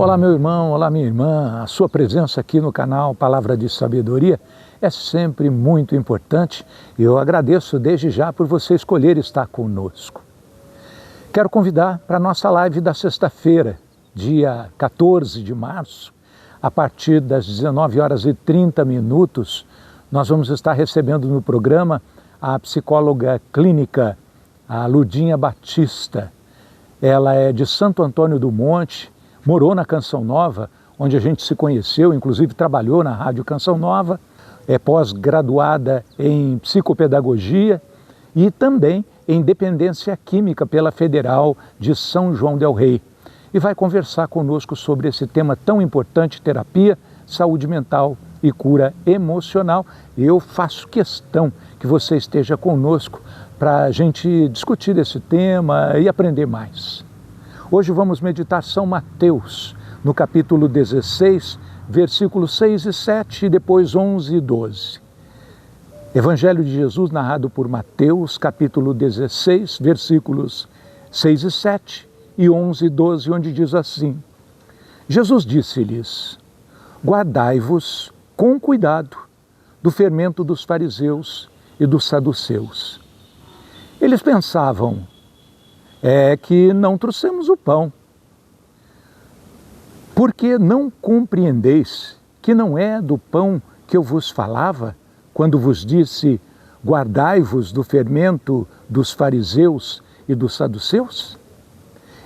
Olá, meu irmão, olá, minha irmã. A sua presença aqui no canal Palavra de Sabedoria é sempre muito importante e eu agradeço desde já por você escolher estar conosco. Quero convidar para a nossa live da sexta-feira, dia 14 de março, a partir das 19 horas e 30 minutos, nós vamos estar recebendo no programa a psicóloga clínica, a Ludinha Batista. Ela é de Santo Antônio do Monte, morou na Canção Nova, onde a gente se conheceu, inclusive trabalhou na Rádio Canção Nova, é pós-graduada em psicopedagogia e também em dependência química pela Federal de São João del Rei. E vai conversar conosco sobre esse tema tão importante, terapia, saúde mental e cura emocional. Eu faço questão que você esteja conosco para a gente discutir esse tema e aprender mais. Hoje vamos meditar São Mateus, no capítulo 16, versículos 6 e 7 e depois 11 e 12. Evangelho de Jesus narrado por Mateus, capítulo 16, versículos 6 e 7 e 11 e 12, onde diz assim: Jesus disse-lhes: guardai-vos com cuidado do fermento dos fariseus e dos saduceus. Eles pensavam, que não trouxemos o pão. Porque não compreendeis que não é do pão que eu vos falava, quando vos disse, guardai-vos do fermento dos fariseus e dos saduceus?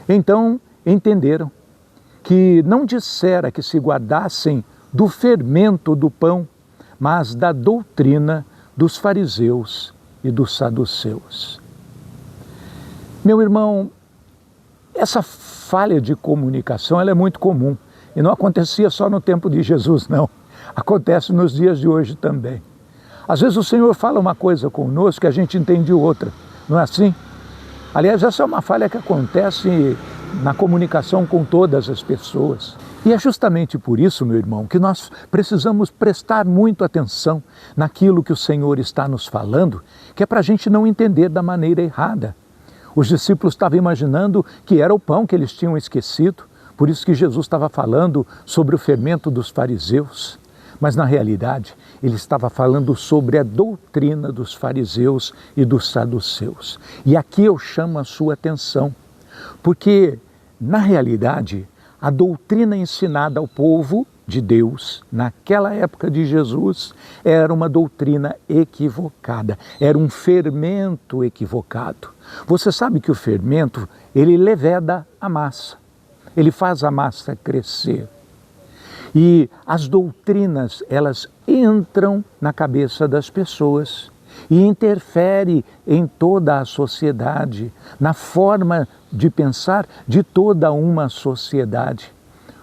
Então entenderam que não dissera que se guardassem do fermento do pão, mas da doutrina dos fariseus e dos saduceus. Meu irmão, essa falha de comunicação ela é muito comum e não acontecia só no tempo de Jesus, não. Acontece nos dias de hoje também. Às vezes o Senhor fala uma coisa conosco que a gente entende outra, não é assim? Aliás, essa é uma falha que acontece na comunicação com todas as pessoas. E é justamente por isso, meu irmão, que nós precisamos prestar muito atenção naquilo que o Senhor está nos falando, que é para a gente não entender da maneira errada. Os discípulos estavam imaginando que era o pão que eles tinham esquecido, por isso que Jesus estava falando sobre o fermento dos fariseus. Mas na realidade, ele estava falando sobre a doutrina dos fariseus e dos saduceus. E aqui eu chamo a sua atenção, porque na realidade, a doutrina ensinada ao povo de Deus, naquela época de Jesus, era uma doutrina equivocada, era um fermento equivocado. Você sabe que o fermento, ele leveda a massa, ele faz a massa crescer. E as doutrinas, elas entram na cabeça das pessoas e interferem em toda a sociedade, na forma de pensar de toda uma sociedade.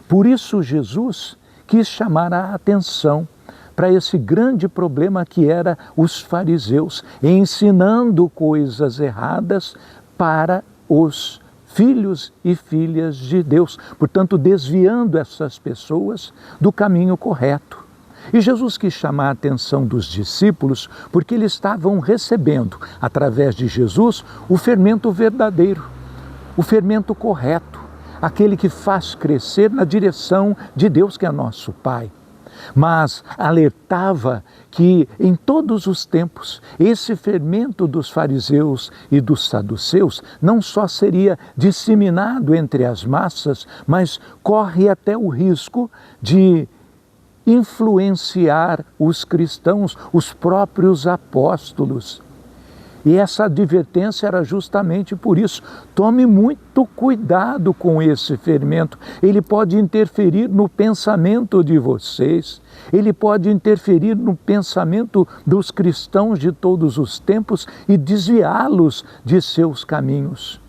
Por isso Jesus quis chamar a atenção para esse grande problema que era os fariseus, ensinando coisas erradas para os filhos e filhas de Deus, portanto desviando essas pessoas do caminho correto. E Jesus quis chamar a atenção dos discípulos porque eles estavam recebendo, através de Jesus, o fermento verdadeiro, o fermento correto, aquele que faz crescer na direção de Deus, que é nosso Pai. Mas alertava que em todos os tempos esse fermento dos fariseus e dos saduceus não só seria disseminado entre as massas, mas corre até o risco de influenciar os cristãos, os próprios apóstolos. E essa advertência era justamente por isso. Tome muito cuidado com esse fermento. Ele pode interferir no pensamento de vocês. Ele pode interferir no pensamento dos cristãos de todos os tempos e desviá-los de seus caminhos.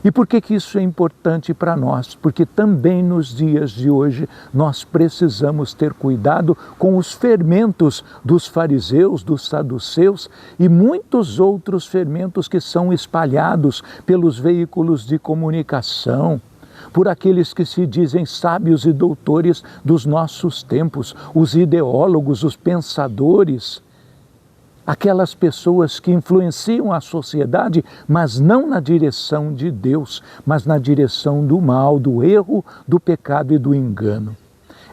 E por que isso é importante para nós? Porque também nos dias de hoje nós precisamos ter cuidado com os fermentos dos fariseus, dos saduceus e muitos outros fermentos que são espalhados pelos veículos de comunicação, por aqueles que se dizem sábios e doutores dos nossos tempos, os ideólogos, os pensadores. aquelas pessoas que influenciam a sociedade, mas não na direção de Deus, mas na direção do mal, do erro, do pecado e do engano.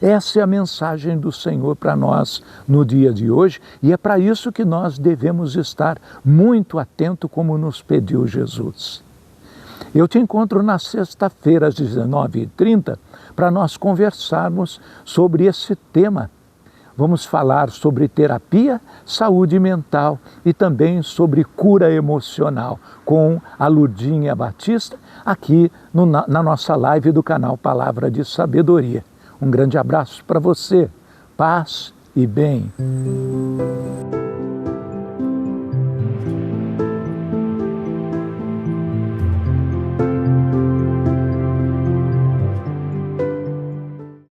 Essa é a mensagem do Senhor para nós no dia de hoje, e é para isso que nós devemos estar muito atentos, como nos pediu Jesus. Eu te encontro na sexta-feira, às 19h30, para nós conversarmos sobre esse tema. Vamos falar sobre terapia, saúde mental e também sobre cura emocional, com a Lurdinha Batista, aqui na nossa live do canal Palavra de Sabedoria. Um grande abraço para você, paz e bem.